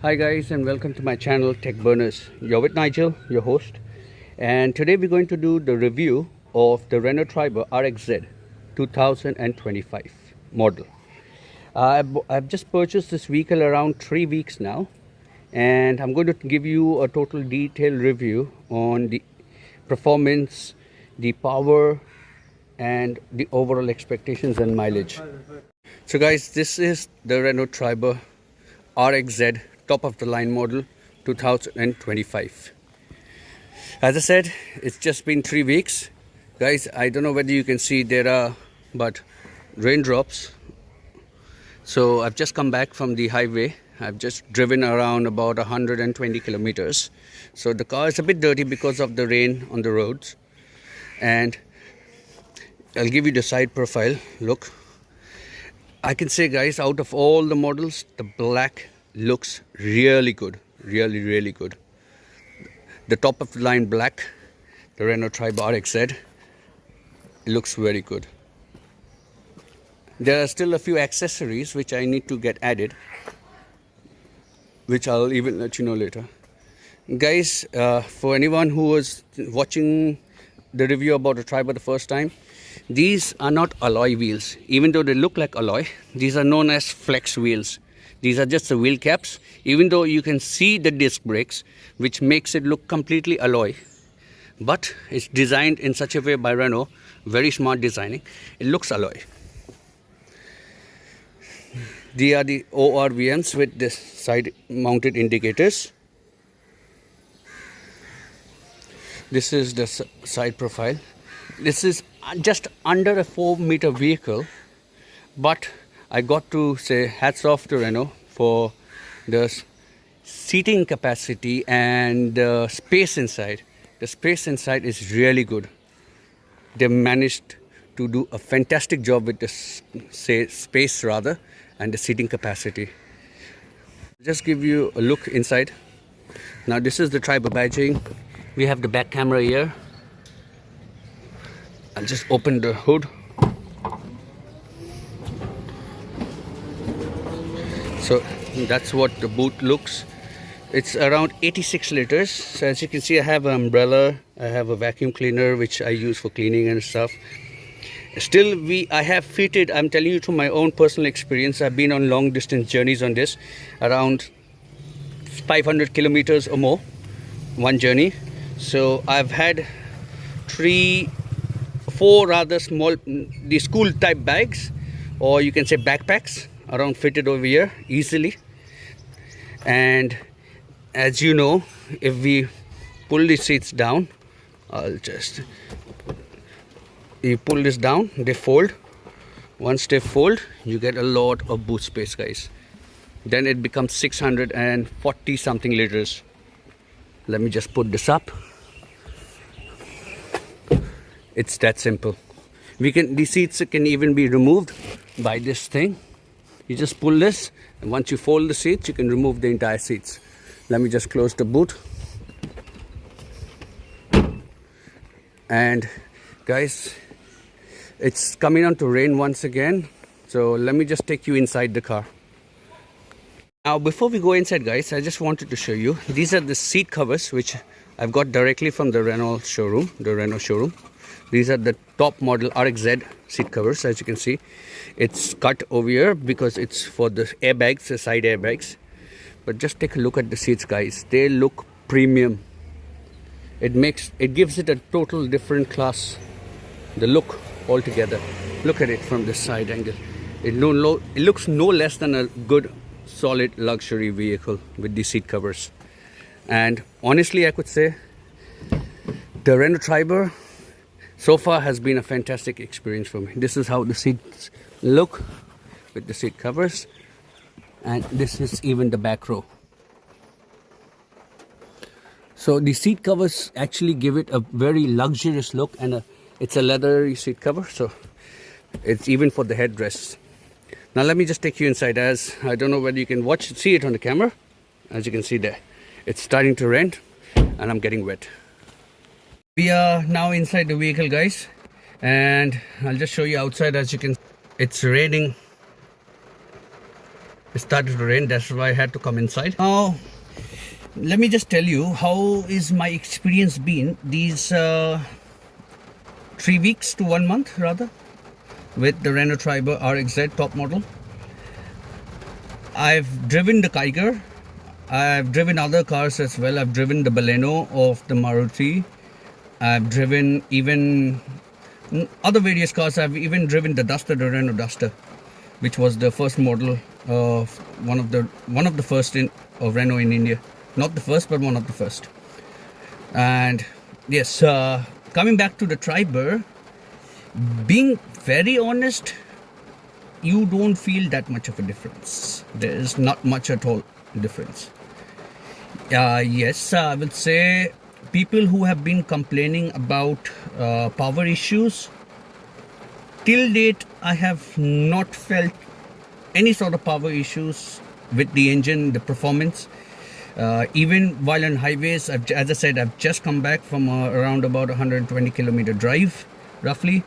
Hi guys, and welcome to my channel Tech Burners. You're with Nigel, your host, and today we're going to do the review of the Renault Triber RXZ 2025 model. I've just purchased this vehicle around 3 weeks now, and I'm going to give you a total detailed review on the performance, the power, and the overall expectations and mileage. So guys, this is the Renault Triber RXZ top of the line model 2025. As I said, it's just been 3 weeks. Guys, I don't know whether you can see there are but raindrops. So I've just come back from the highway. I've just driven around about 120 kilometers. So the car is a bit dirty because of the rain on the roads. And I'll give you the side profile. Look, I can say guys, out of all the models, the black looks really good, really good. The top of the line black, the Renault Triber RXZ, it looks very good. There are still a few accessories which I need to get added, which I'll even let you know later. Guys, for anyone who was watching the review about the Triber the first time, these are not alloy wheels. Even though they look like alloy, these are known as flex wheels. These are just the wheel caps. Even though you can see the disc brakes, which makes it look completely alloy, but it's designed in such a way by Renault, very smart designing, it looks alloy. They are the ORVMs with the side mounted indicators. This is the side profile. This is just under a 4-meter vehicle, but I got to say hats off to Renault for the seating capacity and the space inside. The space inside is really good. They managed to do a fantastic job with the space rather and the seating capacity. Just give you a look inside. Now this is the Triber badging. We have the back camera here. I'll just open the hood. So that's what the boot looks. It's around 86 liters. So as you can see, I have an umbrella, I have a vacuum cleaner which I use for cleaning and stuff. Still, I have fitted, I'm telling you through my own personal experience, I've been on long distance journeys on this, around 500 kilometers or more, one journey. So I've had 4 rather small, the school type bags, or you can say backpacks, around fitted over here easily. And as you know, if we pull the seats down, you pull this down, they fold. Once they fold, you get a lot of boot space, guys. Then it becomes 640 something liters. Let me just put this up. It's that simple. These seats can even be removed by this thing. You just pull this, and once you fold the seats, you can remove the entire seats. Let me just close the boot. And guys, it's coming on to rain once again. So let me just take you inside the car. Now before we go inside, guys, I just wanted to show you. These are the seat covers which I've got directly from the Renault showroom, These are the top model RXZ seat covers. As you can see, it's cut over here because it's for the airbags, the side airbags. But just take a look at the seats, guys. They look premium. It gives it a total different class, the look altogether. Look at it from the side angle. It looks no less than a good solid luxury vehicle with the seat covers. And honestly, I could say the Renault Triber so far has been a fantastic experience for me. This is how the seats look with the seat covers, and this is even the back row. So the seat covers actually give it a very luxurious look, and it's a leathery seat cover, so it's even for the headrests. Now let me just take you inside, as I don't know whether you can see it on the camera. As you can see there, it's starting to rain and I'm getting wet. We are now inside the vehicle, guys, and I'll just show you outside. As you can, it's raining It started to rain, that's why I had to come inside. Now, let me just tell you how is my experience been these 3 weeks to 1 month rather with the Renault Triber RXZ top model. I've driven the Kiger, I've driven other cars as well. I've driven the Baleno of the Maruti, I've driven even other various cars. I've even driven the Duster, the Renault Duster, which was the first model of one of the first of Renault in India. Not the first, but one of the first. And yes, coming back to the Triber, being very honest, you don't feel that much of a difference. There is not much at all difference. Yes, I will say people who have been complaining about power issues, till date I have not felt any sort of power issues with the engine, the performance. Even while on highways, as I said, I've just come back from around about 120 kilometer drive roughly,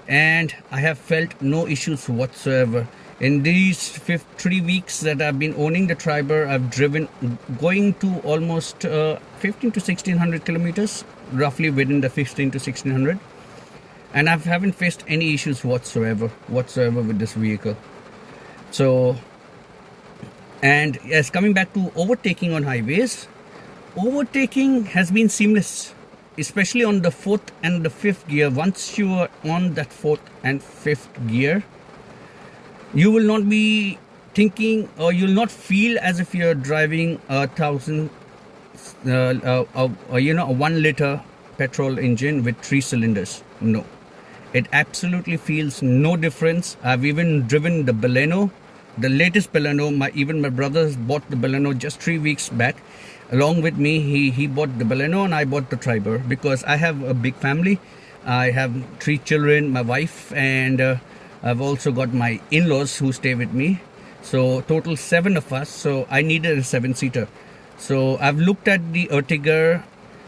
and I have felt no issues whatsoever. In these 3 weeks that I've been owning the Triber, I've driven going to almost 15 to 1600 kilometers, roughly within the 15 to 1600, and I haven't faced any issues whatsoever with this vehicle. So, and yes, coming back to overtaking on highways, overtaking has been seamless, especially on the 4th and the 5th gear. Once you are on that 4th and 5th gear, you will not be thinking, or you'll not feel as if you're driving a 1 liter petrol engine with 3 cylinders. No, it absolutely feels no difference. I've even driven the Baleno, the latest Baleno. Even my brothers bought the Baleno just 3 weeks back. Along with me, he bought the Baleno and I bought the Triber, because I have a big family. I have 3 children, my wife, and I've also got my in-laws who stay with me. So total 7 of us. So I needed a 7-seater. So I've looked at the Ertiga,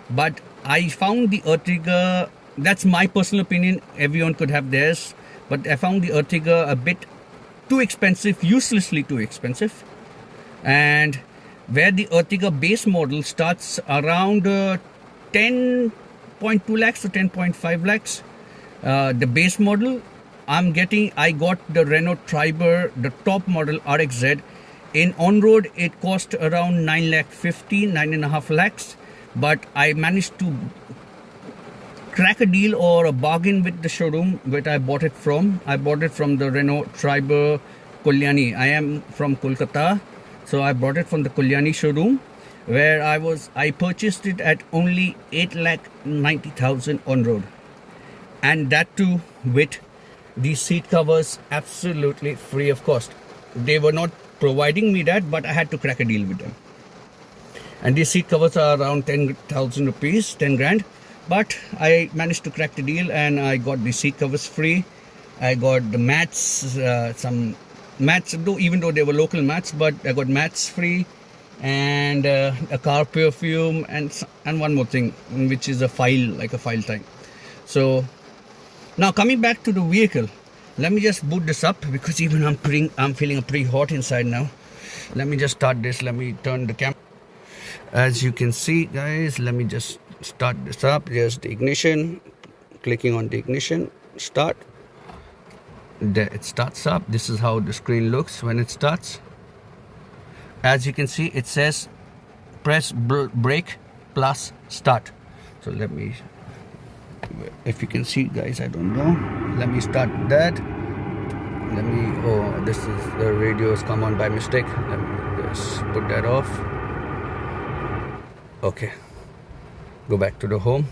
but I found the Ertiga, that's my personal opinion, everyone could have theirs, but I found the Ertiga a bit too expensive, uselessly too expensive. And where the Ertiga base model starts around 10.2 lakhs to 10.5 lakhs, the base model, I got the Renault Triber, the top model RXZ. In on-road, it cost around 9.5 lakhs, but I managed to crack a deal or a bargain with the showroom where I bought it from. I bought it from the Renault Triber Kalyani. I am from Kolkata, so I bought it from the Kalyani showroom, where I purchased it at only 8,90,000 on road, and that too with these seat covers absolutely free of cost. They were not providing me that, but I had to crack a deal with them. And these seat covers are around 10,000 rupees, 10 grand. But I managed to crack the deal and I got the seat covers free. I got the mats, some mats, even though they were local mats, but I got mats free, and a car perfume, and one more thing, which is a file, like a file type. So now coming back to the vehicle, let me just boot this up, because even I'm feeling pretty hot inside now. Let me just start this. Let me turn the camera. As you can see, guys, let me just start this up. Just the ignition, clicking on the ignition, start. There it starts up. This is how the screen looks when it starts. As you can see, it says press brake plus start. So let me, if you can see, guys, I don't know, let me start that. Oh, this is the radio has come on by mistake. Let me just put that off. Okay, go back to the home.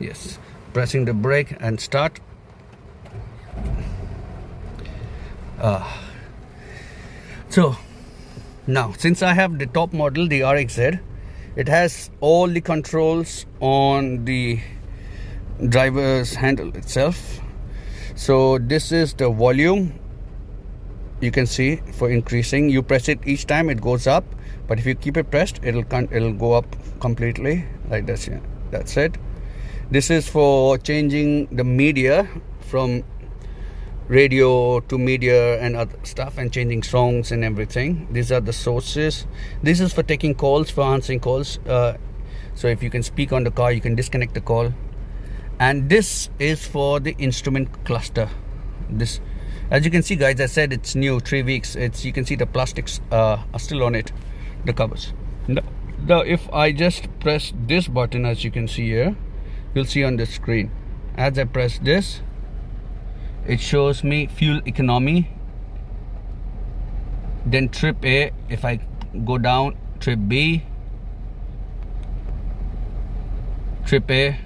Yes, pressing the brake and start. So now, since I have the top model, the RXZ, it has all the controls on the driver's handle itself. So this is the volume. You can see for increasing, you press it each time, it goes up. But if you keep it pressed, it'll go up completely like this. Yeah, that's it. This is for changing the media from radio to media and other stuff, and changing songs and everything. These are the sources. This is for taking calls, for answering calls. So if you can speak on the car, you can disconnect the call. And this is for the instrument cluster. This, as you can see guys, I said it's new, 3 weeks. You can see the plastics are still on it, the covers. Now if I just press this button, as you can see here, you'll see on the screen, as I press this, it shows me fuel economy, then trip A. If I go down, trip B, trip A,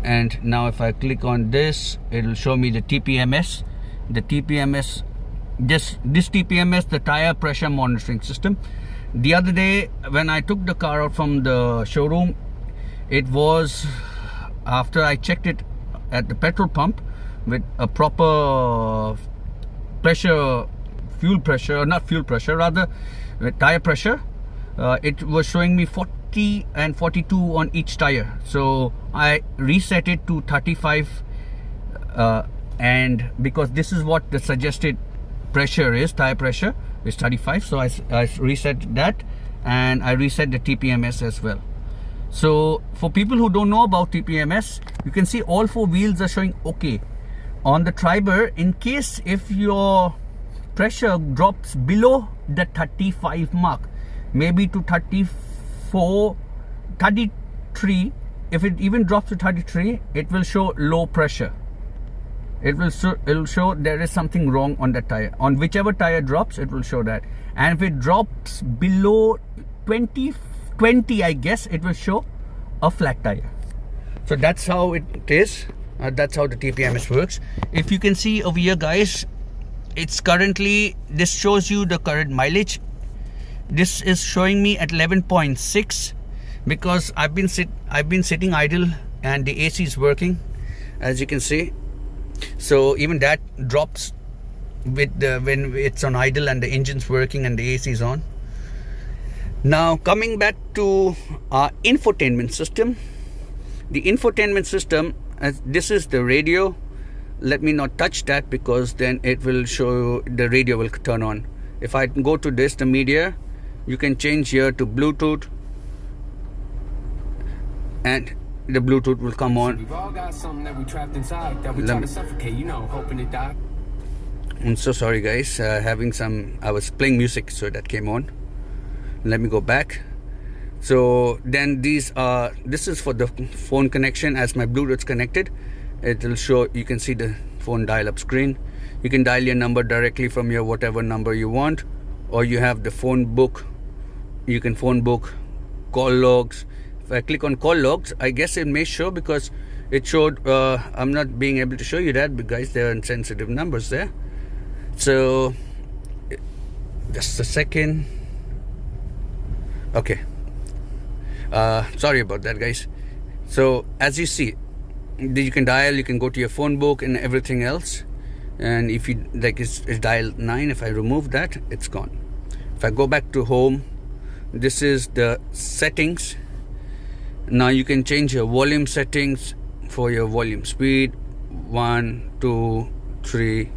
and now if I click on this, it will show me the TPMS. The TPMS, this TPMS, the tire pressure monitoring system. The other day when I took the car out from the showroom, it was, after I checked it at the petrol pump with a proper pressure, fuel pressure, not fuel pressure, rather with tire pressure, it was showing me 40 and 42 on each tire. So I reset it to 35, and because this is what the suggested pressure is, tire pressure is 35, so I reset that, and I reset the TPMS as well. So for people who don't know about TPMS, you can see all 4 wheels are showing okay. On the Triber, in case if your pressure drops below the 35 mark, maybe to 34, 33, if it even drops to 33, it will show low pressure. It will show there is something wrong on the tire. On whichever tire drops, it will show that. And if it drops below 20, I guess, it will show a flat tire. So that's how it is. That's how the TPMS works. If you can see over here guys, it's currently, this shows you the current mileage. This is showing me at 11.6 because I've been sitting idle and the AC is working, as you can see. So even that drops with when it's on idle and the engine's working and the AC is on. Now coming back to our infotainment system. The infotainment system, this is the radio. Let me not touch that because then it will show, the radio will turn on. If I go to this, the media, you can change here to Bluetooth, and the Bluetooth will come on. We've all got something that we trapped inside that we try to suffocate, you know, hoping to die. I'm so sorry guys, I was playing music, so that came on. Let me go back. So then this is for the phone connection. As my Bluetooth's connected, it will show, you can see the phone dial up screen. You can dial your number directly from your whatever number you want, or you have the phone book. You can phone book, call logs. If I click on call logs, I guess it may show because it showed, I'm not being able to show you that because there are sensitive numbers there. So just a second. Okay, sorry about that guys. So as you see, you can dial, you can go to your phone book and everything else. And if you like, it's dial 9. If I remove that, it's gone. If I go back to home, this is the settings. Now you can change your volume settings for your volume speed, 1, 2, 3,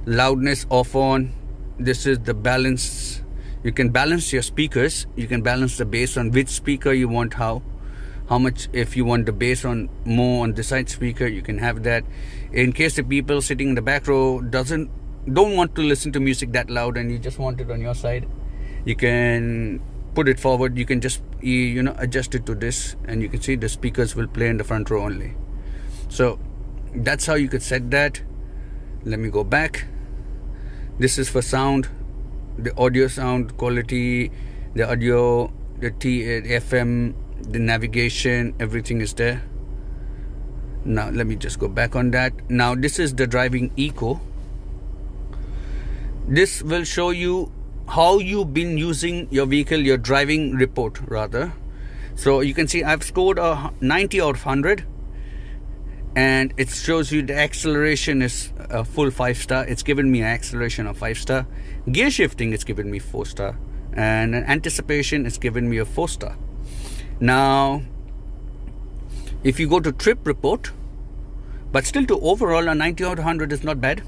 loudness off on. This is the balance. You can balance your speakers. You can balance the bass on which speaker you want, how much. If you want the bass on more on the side speaker, you can have that. In case the people sitting in the back row don't want to listen to music that loud and you just want it on your side, you can put it forward. You can just adjust it to this, and you can see the speakers will play in the front row only. So that's how you could set that. Let me go back. This is for sound, the audio sound quality, the audio, the FM, the navigation, everything is there. Now let me just go back on that. Now this is the driving eco. This will show you how you've been using your vehicle, your driving report rather. So you can see I've scored a 90 out of 100, and it shows you the acceleration is a full 5-star. It's given me an acceleration of 5-star. Gear shifting, it's given me 4-star, and an anticipation, it's given me a 4-star. Now if you go to trip report, But still, to overall, a 90 out of 100 is not bad,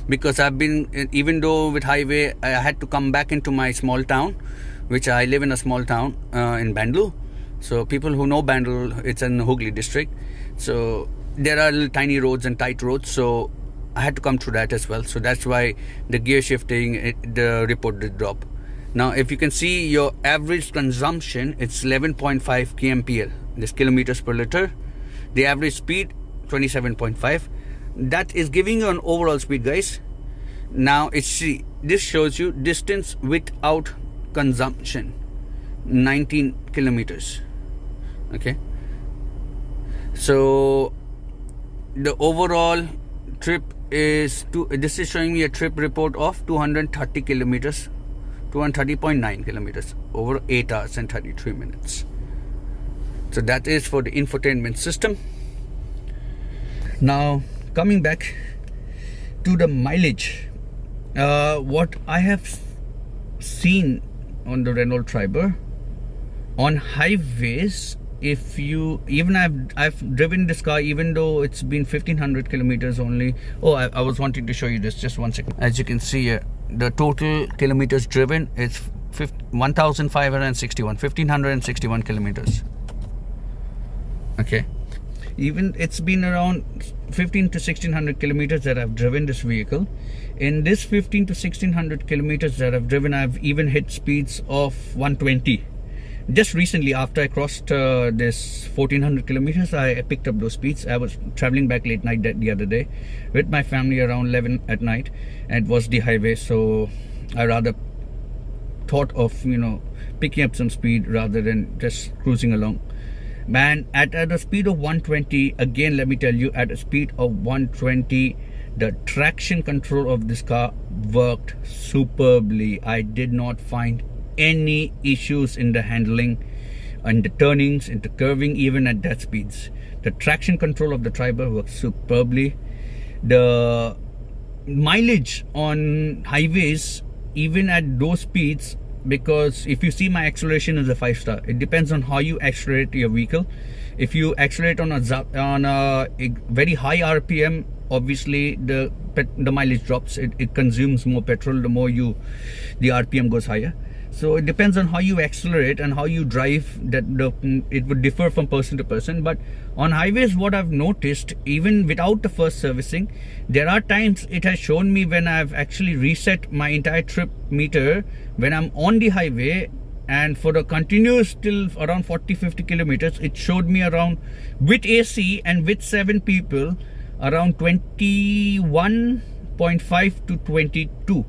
because I've been, even though with highway I had to come back into my small town, which I live in a small town in Bandlu. So people who know Bandlu, it's in Hooghly district. So there are little tiny roads and tight roads. So I had to come through that as well. So that's why the gear shifting, the report did drop. Now, if you can see your average consumption, it's 11.5 kmpl, this kilometers per liter. The average speed, 27.5. That is giving you an overall speed, guys. Now, this shows you distance without consumption, 19 kilometers. Okay. So the overall trip is, this is showing me a trip report of 230 kilometers. 230.9 kilometers over 8 hours and 33 minutes. So that is for the infotainment system. Now coming back to the mileage, what I have seen on the Renault Triber on highways, if you, even I've driven this car, even though it's been 1500 kilometers only. I was wanting to show you this, just one second. As you can see here, the total kilometers driven is 1561 kilometers. Okay, even it's been around 15 to 1600 kilometers that I've driven this vehicle. In this 15 to 1600 kilometers that I've driven, I've even hit speeds of 120. Just recently, after I crossed this 1400 kilometers, I picked up those speeds. I was traveling back late night the other day with my family around 11 at night, and it was the highway, so I rather thought of, you know, picking up some speed rather than just cruising along. Man, at a speed of 120, again, let me tell you, at a speed of 120, the traction control of this car worked superbly. I did not find any issues in the handling and the turnings, in the curving, even at that speeds. The traction control of the Triber works superbly. The mileage on highways, even at those speeds, because if you see, my acceleration is a 5-star. It depends on how you accelerate your vehicle. If you accelerate on a very high RPM, obviously the mileage drops. It consumes more petrol the more the RPM goes higher. So it depends on how you accelerate and how you drive. It would differ from person to person. But on highways, what I've noticed, even without the first servicing, there are times it has shown me when I've actually reset my entire trip meter when I'm on the highway, and for the continuous till around 40-50 kilometers, it showed me around, with AC and with 7 people, around 21.5 to 22.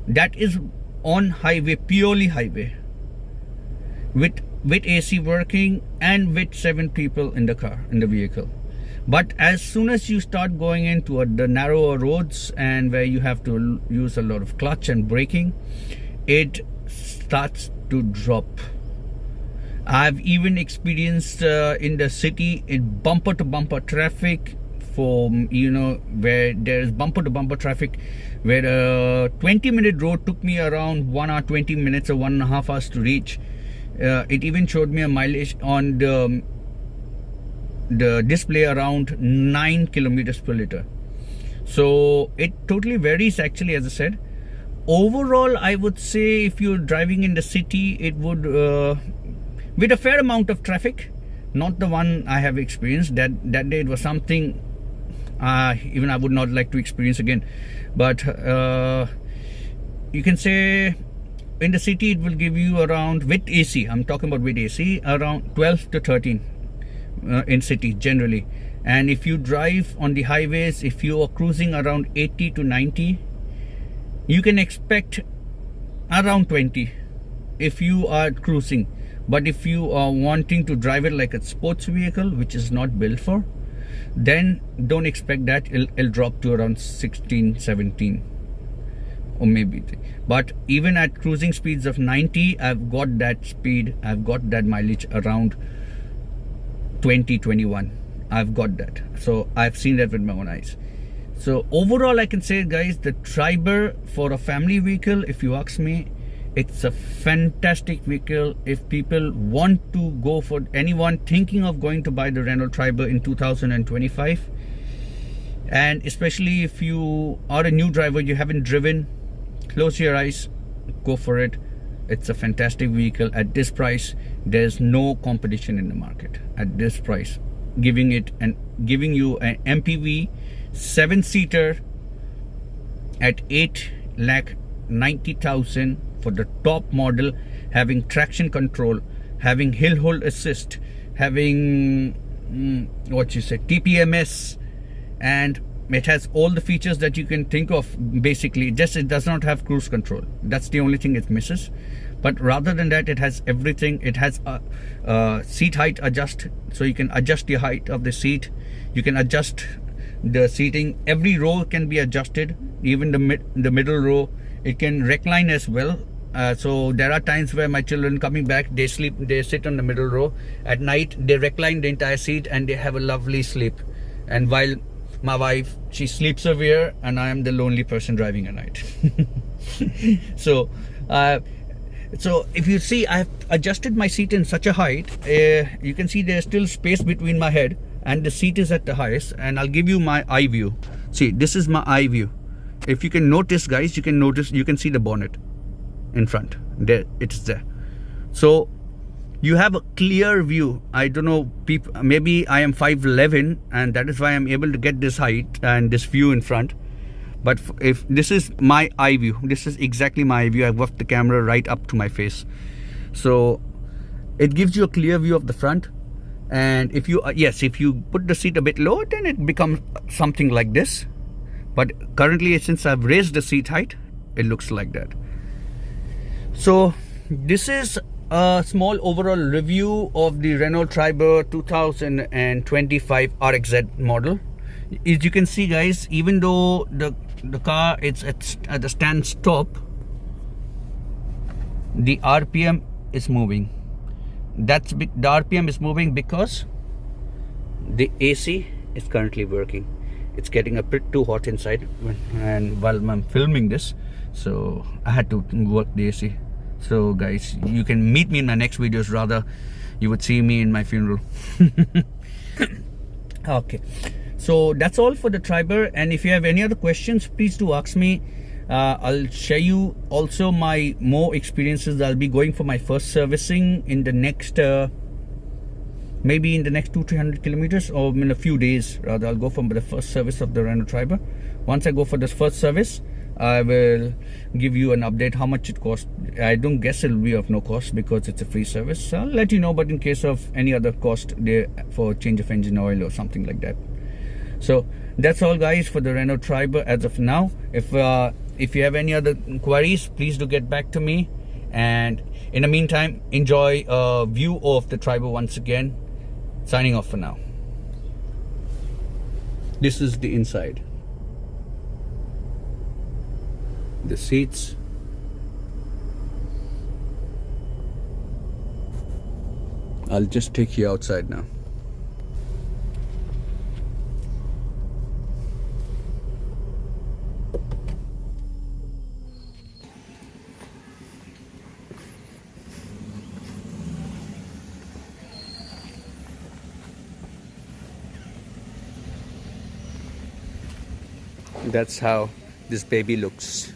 That is on highway, purely highway, with AC working and with 7 people in the car, in the vehicle. But as soon as you start going into the narrower roads and where you have to use a lot of clutch and braking, it starts to drop. I've even experienced in the city in bumper to bumper traffic, for, you know, where there's bumper to bumper traffic, where a 20-minute road took me around 1 hour 20 minutes or 1.5 hours to reach. It even showed me a mileage on the display around 9 kilometers per liter. So it totally varies, actually, as I said. Overall, I would say if you're driving in the city, it would, with a fair amount of traffic, not the one I have experienced. That day it was something even I would not like to experience again. But you can say in the city it will give you around, with AC, I'm talking about with AC, around 12 to 13 in city generally. And if you drive on the highways, if you are cruising around 80 to 90, you can expect around 20 if you are cruising. But if you are wanting to drive it like a sports vehicle, which is not built for, then don't expect that. It'll drop to around 16, 17 or maybe. But even at cruising speeds of 90, I've got that speed, I've got that mileage around 20, 21. I've got that. So I've seen that with my own eyes. So overall, I can say, guys, the Triber for a family vehicle, if you ask me, it's a fantastic vehicle. If people want to go for, anyone thinking of going to buy the Renault Triber in 2025, And especially if you are a new driver, you haven't driven, close your eyes, go for it. It's a fantastic vehicle. At this price, there's no competition in the market at this price, giving you an MPV 7-seater at 8,90,000 for the top model, having traction control, having hill hold assist, having TPMS, and it has all the features that you can think of. Basically, just it does not have cruise control. That's the only thing it misses. But rather than that, it has everything. It has a seat height adjust, so you can adjust the height of the seat. You can adjust the seating. Every row can be adjusted, even the middle row. It can recline as well. So there are times where my children coming back, they sit on the middle row. At night, they recline the entire seat and they have a lovely sleep. And while my wife, she sleeps over here, and I am the lonely person driving at night. So if you see, I have adjusted my seat in such a height, you can see there's still space between my head and the seat is at the highest. And I'll give you my eye view. See, this is my eye view. If you can notice, guys, you can see the bonnet in front. There, it's there. So you have a clear view. I don't know, people, maybe I am 5'11", and that is why I'm able to get this height and this view in front. But if this is my eye view, this is exactly my eye view. I've got the camera right up to my face, so it gives you a clear view of the front. And if you if you put the seat a bit lower, then it becomes something like this. But currently, since I've raised the seat height, it looks like that. So this is a small overall review of the Renault Triber 2025 RXZ model. As you can see, guys, even though the car it's at the stand stop, the RPM is moving. The RPM is moving because the AC is currently working. It's getting a bit too hot inside, and while I'm filming this, so I had to work the AC. So guys, you can meet me in my next videos. Rather, you would see me in my funeral. Okay, so that's all for the Triber. And if you have any other questions, please do ask me. I'll share you also my more experiences. I'll be going for my first servicing in the next maybe in the next 200-300 kilometers, or in a few days rather. I'll go for the first service of the Renault Triber. Once I go for this first service, I will give you an update how much it costs. I don't guess it will be of no cost because it's a free service. So I'll let you know, but in case of any other cost there for change of engine oil or something like that. So that's all, guys, for the Renault Triber as of now. If you have any other queries, please do get back to me. And in the meantime, enjoy a view of the Triber once again. Signing off for now. This is the inside. The seats. I'll just take you outside now. That's how this baby looks.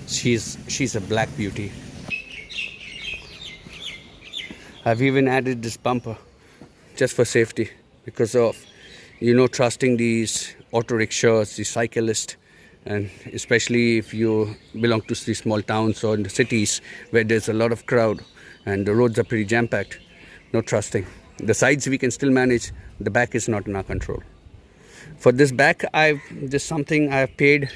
She's a black beauty. I've even added this bumper just for safety, because of, trusting these auto rickshaws, the cyclists, and especially if you belong to these small towns or in the cities where there's a lot of crowd and the roads are pretty jam-packed. No trusting. The sides we can still manage, the back is not in our control. For this back, this something I've paid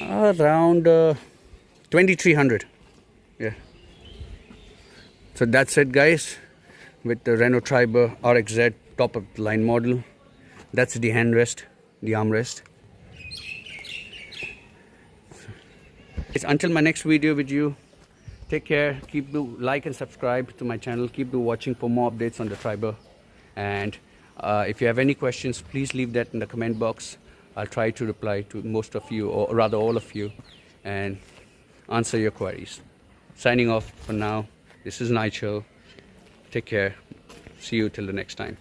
around 2,300. Yeah. So that's it, guys, with the Renault Triber RXZ top of the line model. That's the handrest, the armrest. Until my next video with you, take care. Keep do like and subscribe to my channel. Keep do watching for more updates on the Triber. And if you have any questions, please leave that in the comment box. I'll try to reply to most of you, or rather all of you, and answer your queries. Signing off for now. This is Nigel. Take care. See you till the next time.